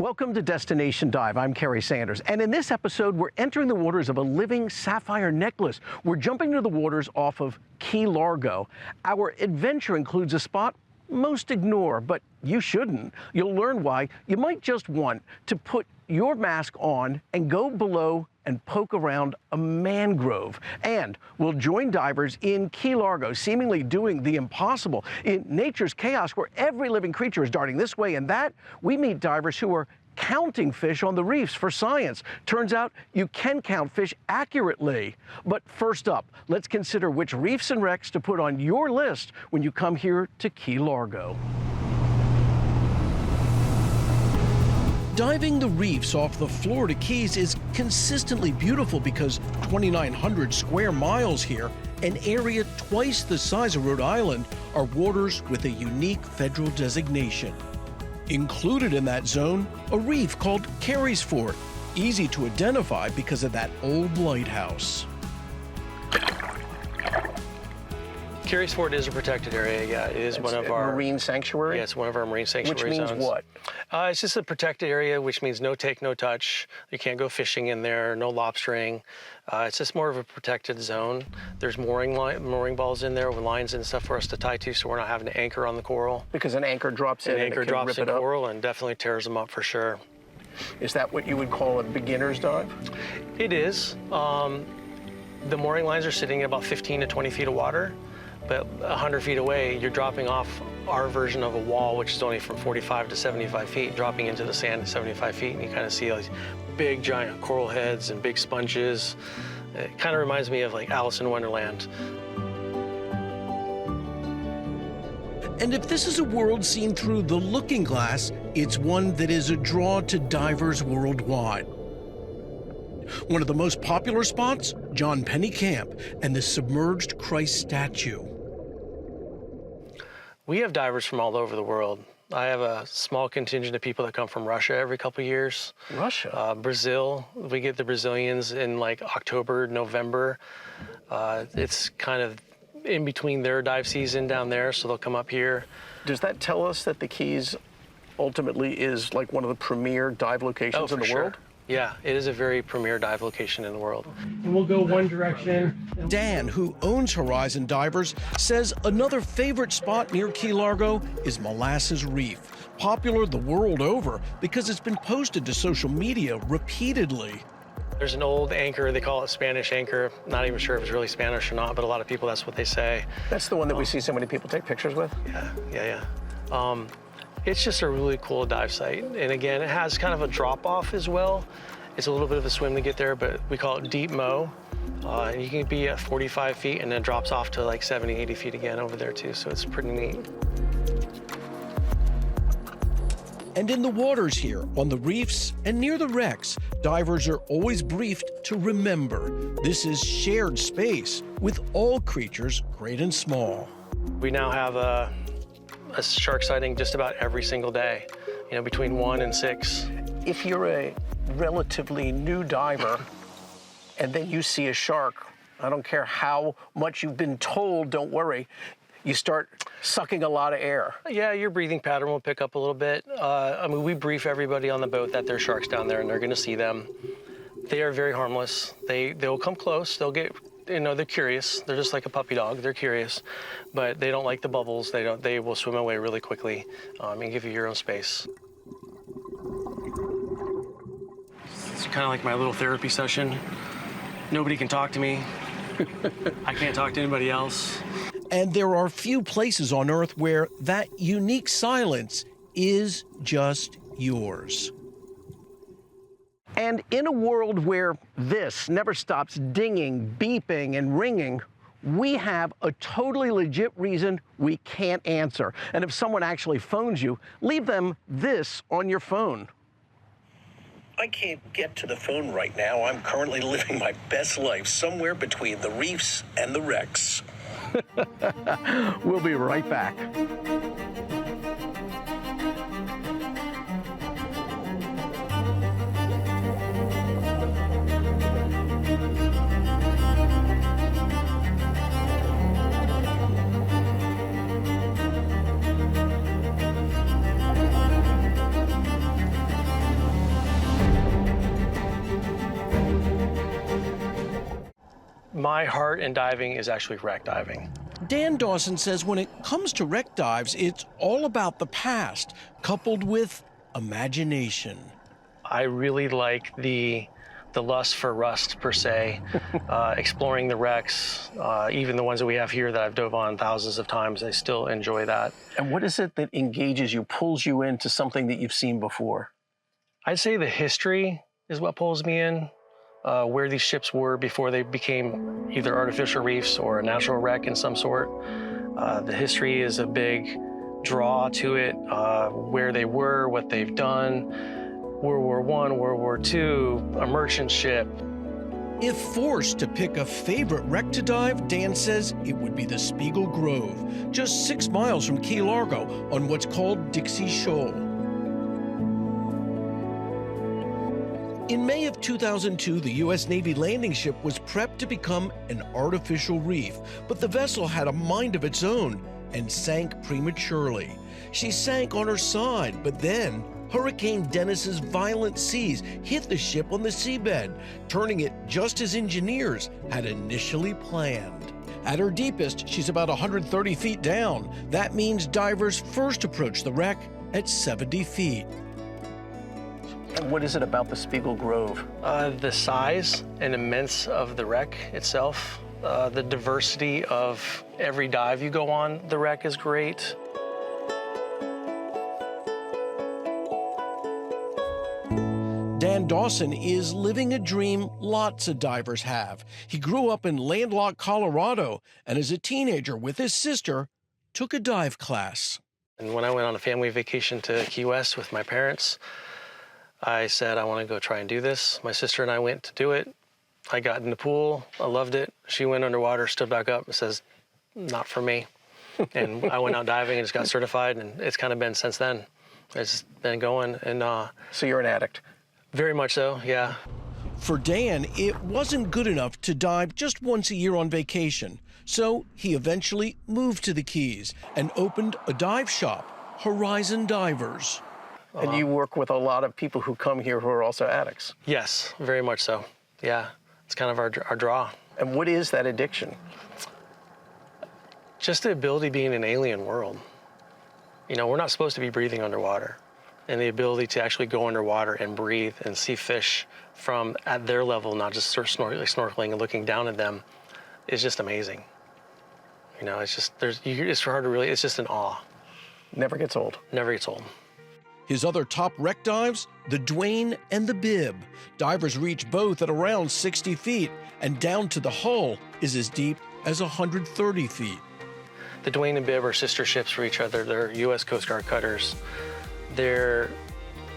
Welcome to Destination Dive. I'm Kerry Sanders, and in this episode, we're entering the waters of a living sapphire necklace. We're jumping into the waters off of Key Largo. Our adventure includes a spot most ignore, but you shouldn't. You'll learn why. You might just want to put your mask on and go below and poke around a mangrove. And we'll join divers in Key Largo, seemingly doing the impossible. In nature's chaos, where every living creature is darting this way and that, we meet divers who are counting fish on the reefs for science. Turns out you can count fish accurately. But first up, let's consider which reefs and wrecks to put on your list when you come here to Key Largo. Diving the reefs off the Florida Keys is consistently beautiful because 2,900 square miles here, an area twice the size of Rhode Island, are waters with a unique federal designation. Included in that zone, a reef called Carey's Fort, easy to identify because of that old lighthouse. Carey's Fort is a protected area, yeah. It is one of our marine sanctuary? Yeah, it's one of our marine sanctuary zones. Which means what? It's just a protected area, which means no take, no touch. You can't go fishing in there, no lobstering. It's just more of a protected zone. There's mooring balls in there with lines and stuff for us to tie to, so we're not having to anchor on the coral. Because an anchor drops in and anchor it can drops rip in it up. coral and definitely tears them up for sure. Is that what you would call a beginner's dive? It is. The mooring lines are sitting at about 15 to 20 feet of water. But 100 feet away, you're dropping off our version of a wall, which is only from 45 to 75 feet, dropping into the sand at 75 feet, and you kind of see these big, giant coral heads and big sponges. It kind of reminds me of like Alice in Wonderland. And if this is a world seen through the looking glass, it's one that is a draw to divers worldwide. One of the most popular spots, John Penny Camp and the submerged Christ statue. We have divers from all over the world. I have a small contingent of people that come from Russia every couple of years. Russia? Brazil, we get the Brazilians in like October, November. It's kind of in between their dive season down there, so they'll come up here. Does that tell us that the Keys ultimately is like one of the premier dive locations in the world? Yeah, it is a very premier dive location in the world. And we'll go one direction. Dan, who owns Horizon Divers, says another favorite spot near Key Largo is Molasses Reef, popular the world over because it's been posted to social media repeatedly. There's an old anchor, they call it Spanish anchor. Not even sure if it's really Spanish or not, but a lot of people, that's what they say. That's the one that we see so many people take pictures with? Yeah. It's just a really cool dive site. And again, it has kind of a drop off as well. It's a little bit of a swim to get there, but we call it deep mow. And you can be at 45 feet and then it drops off to like 70, 80 feet again over there too. So it's pretty neat. And in the waters here, on the reefs and near the wrecks, divers are always briefed to remember this is shared space with all creatures, great and small. We now have a shark sighting just about every single day, between 1 and 6. If you're a relatively new diver and then you see a shark, I don't care how much you've been told, don't worry, you start sucking a lot of air. Yeah, your breathing pattern will pick up a little bit. We brief everybody on the boat that there's sharks down there and they're gonna see them. They are very harmless. They'll come close, they'll get, they're curious. They're just like a puppy dog. They're curious, but they don't like the bubbles. They will swim away really quickly and give you your own space. It's kind of like my little therapy session. Nobody can talk to me. I can't talk to anybody else. And there are few places on Earth where that unique silence is just yours. And in a world where this never stops dinging, beeping, and ringing, we have a totally legit reason we can't answer. And if someone actually phones you, leave them this on your phone. I can't get to the phone right now. I'm currently living my best life somewhere between the reefs and the wrecks. We'll be right back. My heart in diving is actually wreck diving. Dan Dawson says when it comes to wreck dives, it's all about the past, coupled with imagination. I really like the lust for rust, per se, exploring the wrecks, even the ones that we have here that I've dove on thousands of times. I still enjoy that. And what is it that engages you, pulls you into something that you've seen before? I'd say the history is what pulls me in, where these ships were before they became either artificial reefs or a natural wreck in some sort. The history is a big draw to it, where they were, what they've done. World War I, World War II, a merchant ship. If forced to pick a favorite wreck to dive, Dan says it would be the Spiegel Grove, just 6 miles from Key Largo on what's called Dixie Shoal. In May of 2002, the U.S. Navy landing ship was prepped to become an artificial reef, but the vessel had a mind of its own and sank prematurely. She sank on her side, but then Hurricane Dennis's violent seas hit the ship on the seabed, turning it just as engineers had initially planned. At her deepest, she's about 130 feet down. That means divers first approach the wreck at 70 feet. And what is it about the Spiegel Grove? The size and immense of the wreck itself. The diversity of every dive you go on the wreck is great. Dan Dawson is living a dream lots of divers have. He grew up in landlocked Colorado, and as a teenager with his sister, took a dive class. And when I went on a family vacation to Key West with my parents, I said, I want to go try and do this. My sister and I went to do it. I got in the pool. I loved it. She went underwater, stood back up, and says, not for me. And I went out diving and just got certified, and it's kind of been since then. It's been going. And So you're an addict? Very much so, yeah. For Dan, it wasn't good enough to dive just once a year on vacation. So he eventually moved to the Keys and opened a dive shop, Horizon Divers. And you work with a lot of people who come here who are also addicts. Yes, very much so. Yeah, it's kind of our draw. And what is that addiction? Just the ability to be in an alien world. You know, we're not supposed to be breathing underwater. And the ability to actually go underwater and breathe and see fish from at their level, not just snorkeling and looking down at them, is just amazing. You know, it's just, it's hard to really, it's just an awe. Never gets old. Never gets old. His other top wreck dives, the Duane and the Bib. Divers reach both at around 60 feet, and down to the hull is as deep as 130 feet. The Duane and Bib are sister ships for each other. They're U.S. Coast Guard cutters. They're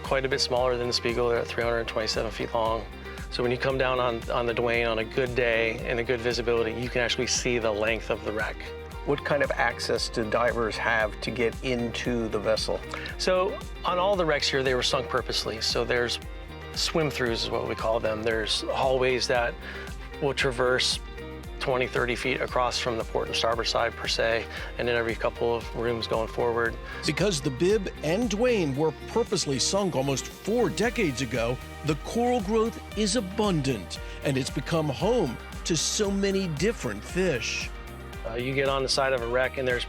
quite a bit smaller than the Spiegel. They're at 327 feet long. So when you come down on the Duane on a good day and a good visibility, you can actually see the length of the wreck. What kind of access do divers have to get into the vessel? So on all the wrecks here, they were sunk purposely. So there's swim-throughs is what we call them. There's hallways that will traverse 20, 30 feet across from the port and starboard side per se, and then every couple of rooms going forward. Because the Bib and Duane were purposely sunk almost 4 decades ago, the coral growth is abundant, and it's become home to so many different fish. You get on the side of a wreck and there's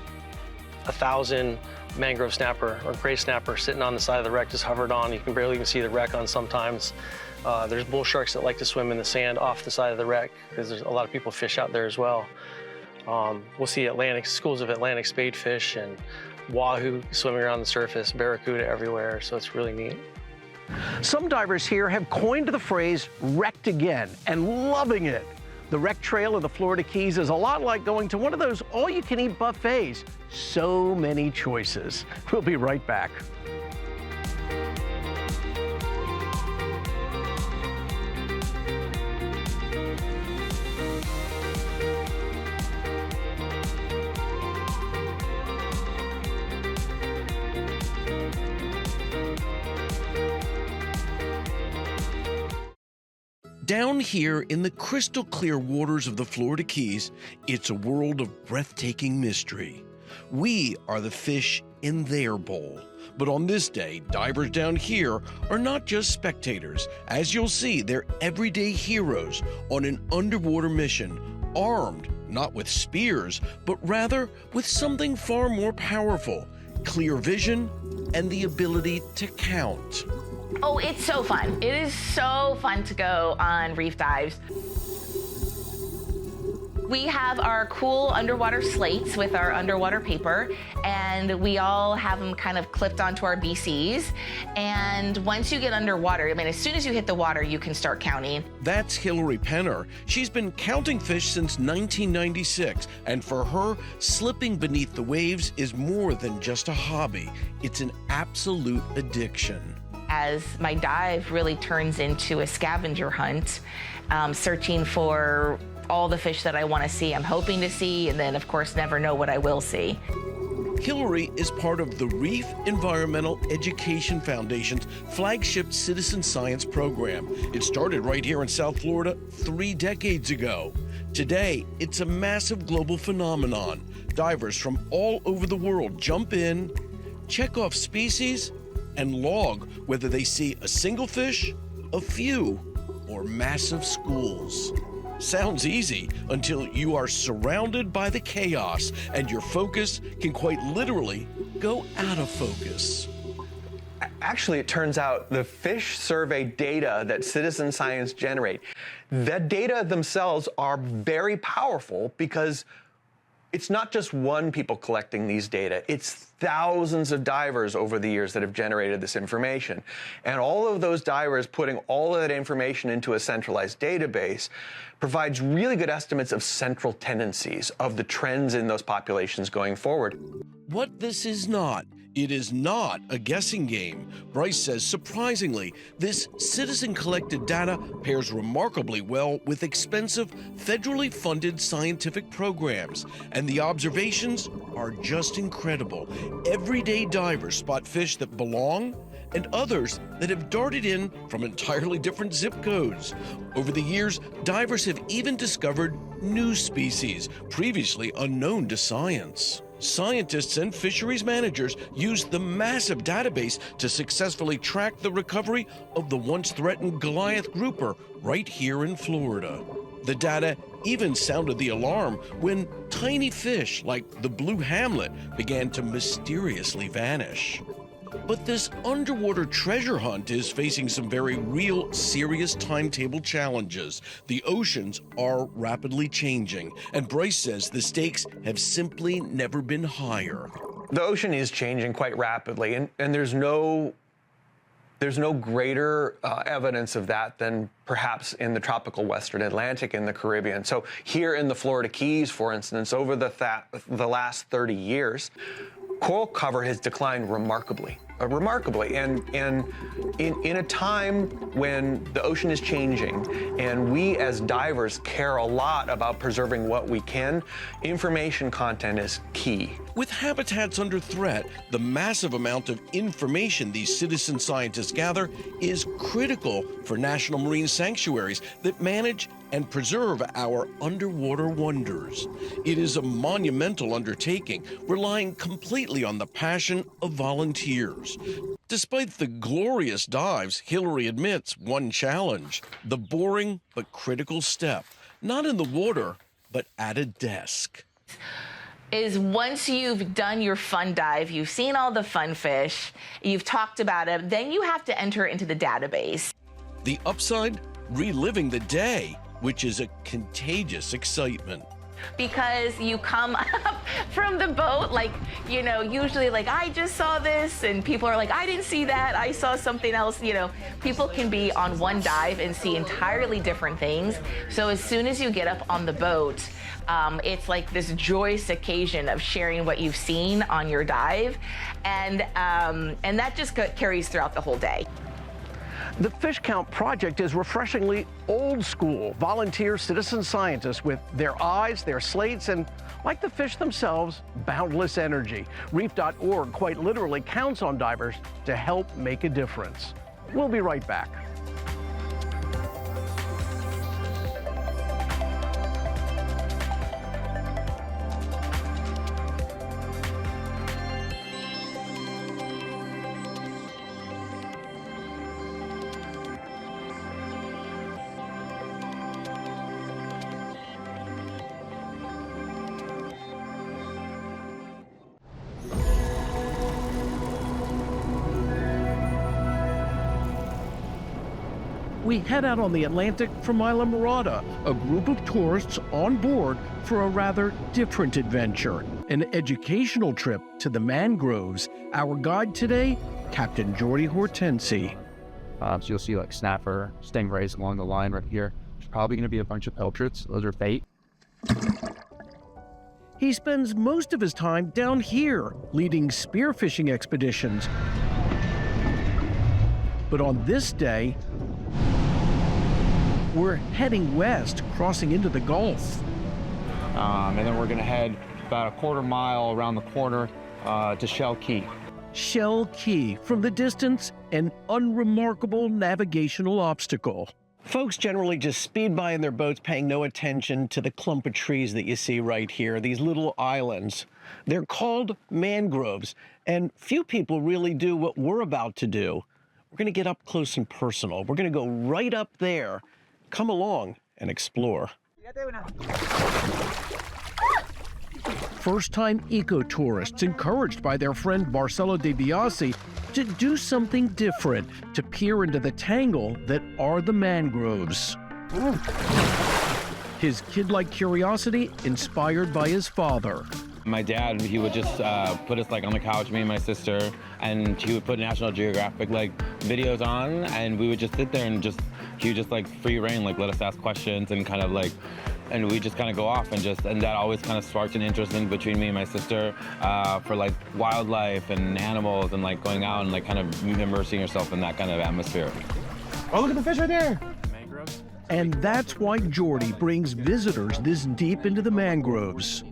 1,000 mangrove snapper or gray snapper sitting on the side of the wreck just hovered on. You can barely even see the wreck on sometimes. There's bull sharks that like to swim in the sand off the side of the wreck because there's a lot of people fish out there as well. We'll see schools of Atlantic spadefish and wahoo swimming around the surface, barracuda everywhere, so it's really neat. Some divers here have coined the phrase wrecked again and loving it. The wreck trail of the Florida Keys is a lot like going to one of those all-you-can-eat buffets. So many choices. We'll be right back. Down here in the crystal clear waters of the Florida Keys, it's a world of breathtaking mystery. We are the fish in their bowl. But on this day, divers down here are not just spectators. As you'll see, they're everyday heroes on an underwater mission, armed, not with spears, but rather with something far more powerful: clear vision and the ability to count. Oh, it's so fun. It is so fun to go on reef dives. We have our cool underwater slates with our underwater paper, and we all have them kind of clipped onto our BCs. And once you get underwater, I mean, as soon as you hit the water, you can start counting. That's Hillary Penner. She's been counting fish since 1996, and for her, slipping beneath the waves is more than just a hobby. It's an absolute addiction. As my dive really turns into a scavenger hunt, searching for all the fish that I want to see, I'm hoping to see, and then of course never know what I will see. Hillary is part of the Reef Environmental Education Foundation's flagship citizen science program. It started right here in South Florida 3 decades ago. Today, it's a massive global phenomenon. Divers from all over the world jump in, check off species, and log whether they see a single fish, a few, or massive schools. Sounds easy until you are surrounded by the chaos and your focus can quite literally go out of focus. Actually, it turns out the fish survey data that citizen science generate, the data themselves are very powerful because it's not just one people collecting these data, it's thousands of divers over the years that have generated this information. And all of those divers putting all of that information into a centralized database provides really good estimates of central tendencies, of the trends in those populations going forward. What this is not, it is not a guessing game. Bryce says, surprisingly, this citizen-collected data pairs remarkably well with expensive, federally funded scientific programs, and the observations are just incredible. Everyday divers spot fish that belong and others that have darted in from entirely different zip codes. Over the years, divers have even discovered new species previously unknown to science. Scientists and fisheries managers used the massive database to successfully track the recovery of the once threatened Goliath grouper right here in Florida. The data even sounded the alarm when tiny fish like the blue hamlet began to mysteriously vanish. But this underwater treasure hunt is facing some very real, serious timetable challenges. The oceans are rapidly changing, and Bryce says the stakes have simply never been higher. The ocean is changing quite rapidly, and there's no greater evidence of that than perhaps in the tropical Western Atlantic and the Caribbean. So here in the Florida Keys, for instance, over the last 30 years, coral cover has declined remarkably. And in a time when the ocean is changing and we as divers care a lot about preserving what we can, information content is key. With habitats under threat, the massive amount of information these citizen scientists gather is critical for national marine sanctuaries that manage and preserve our underwater wonders. It is a monumental undertaking, relying completely on the passion of volunteers. Despite the glorious dives, Hillary admits one challenge: the boring but critical step, not in the water, but at a desk. Is once you've done your fun dive, you've seen all the fun fish, you've talked about it, then you have to enter into the database. The upside? Reliving the day, which is a contagious excitement. Because you come up from the boat, like, you know, usually like, I just saw this, and people are like, I didn't see that, I saw something else. You know, people can be on one dive and see entirely different things. So as soon as you get up on the boat, it's like this joyous occasion of sharing what you've seen on your dive, and that just carries throughout the whole day. The Fish Count Project is refreshingly old school. Volunteer citizen scientists with their eyes, their slates, and like the fish themselves, boundless energy. Reef.org quite literally counts on divers to help make a difference. We'll be right back. we head out on the Atlantic from Isla Mirada, a group of tourists on board for a rather different adventure, an educational trip to the mangroves. Our guide today, Captain Jordy Hortensi. So you'll see like snapper, stingrays along the line right here. There's probably going to be a bunch of pilchards. Those are bait. He spends most of his time down here, leading spearfishing expeditions. But on this day, we're heading west, crossing into the Gulf. And then we're going to head about a quarter mile around the corner to Shell Key. Shell Key, from the distance, an unremarkable navigational obstacle. Folks generally just speed by in their boats, paying no attention to the clump of trees that you see right here, these little islands. They're called mangroves, and few people really do what we're about to do. We're going to get up close and personal. We're going to go right up there. Come along and explore. First-time eco-tourists, encouraged by their friend Marcelo De Biasi to do something different, to peer into the tangle that are the mangroves. His kid-like curiosity inspired by his father. My dad, he would just put us like on the couch, me and my sister, and he would put National Geographic like videos on, and we would just sit there and he would just like free reign, like let us ask questions and kind of like, and we just kind of go off and that always kind of sparked an interest in between me and my sister for like wildlife and animals and like going out and like kind of immersing yourself in that kind of atmosphere. Oh, look at the fish right there. And that's why Jordy brings visitors this deep into the mangroves,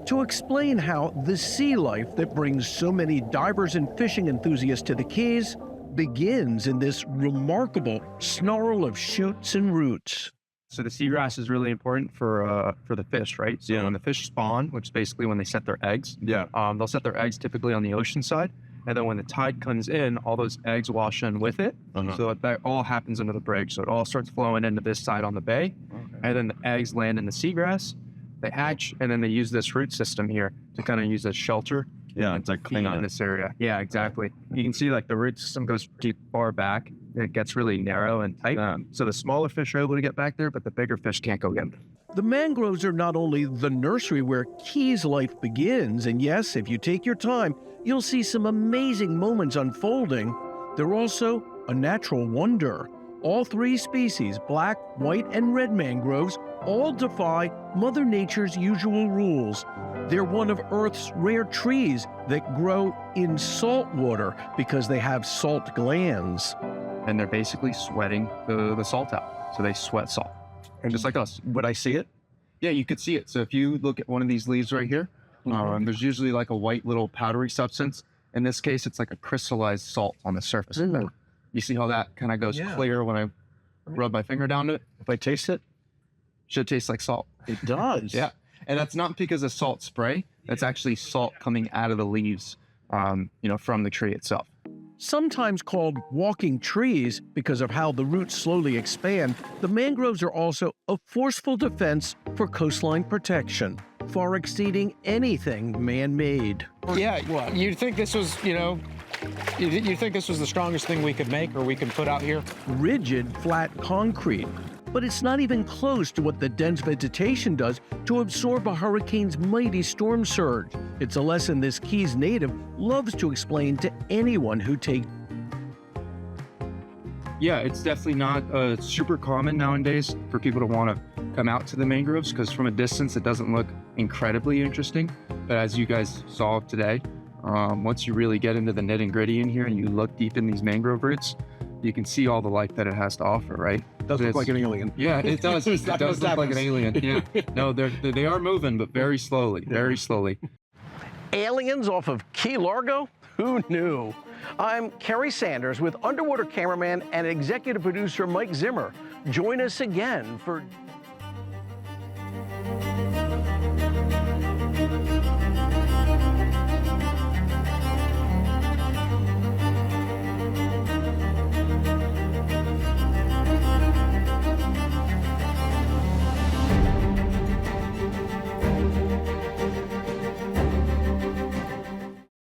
to explain how the sea life that brings so many divers and fishing enthusiasts to the Keys begins in this remarkable snarl of shoots and roots. So the seagrass is really important for the fish, right? So when the fish spawn, which is basically when they set their eggs, they'll set their eggs typically on the ocean side. And then when the tide comes in, all those eggs wash in with it. So that all happens under the bridge. So it all starts flowing into this side on the bay. And then the eggs land in the seagrass, they hatch, and then they use this root system here to kind of use as shelter. Yeah, it's like clean in this area. Yeah, exactly. You can see like the root system goes pretty far back. It gets really narrow and tight. So the smaller fish are able to get back there, but the bigger fish can't go get them. The mangroves are not only the nursery where Keys life begins, and yes, if you take your time, you'll see some amazing moments unfolding. They're also a natural wonder. All three species, black, white, and red mangroves, all defy Mother Nature's usual rules. They're one of Earth's rare trees that grow in salt water because they have salt glands. And they're basically sweating the salt out. So they sweat salt. And just like us. Would I see it? Yeah, you could see it. So if you look at one of these leaves right here, there's usually like a white little powdery substance. In this case, it's like a crystallized salt on the surface. You see how that kind of goes clear when I rub my finger down it? If I taste it, should taste like salt. It does. Yeah. And that's not because of salt spray. That's actually salt coming out of the leaves, from the tree itself. Sometimes called walking trees because of how the roots slowly expand, the mangroves are also a forceful defense for coastline protection, far exceeding anything man-made. Yeah, you'd think this was, you'd think this was the strongest thing we could make or we could put out here. Rigid, flat concrete. But it's not even close to what the dense vegetation does to absorb a hurricane's mighty storm surge. It's a lesson this Keys native loves to explain to anyone who takes. Yeah, it's definitely not super common nowadays for people to want to come out to the mangroves because from a distance it doesn't look incredibly interesting. But as you guys saw today, once you really get into the nitty and gritty in here and you look deep in these mangrove roots, you can see all the life that it has to offer, right? It does look like an alien. Yeah, it does. It does look like an alien. Yeah. No, they are moving, but very slowly, very slowly. Aliens off of Key Largo? Who knew? I'm Kerry Sanders with underwater cameraman and executive producer Mike Zimmer. Join us again for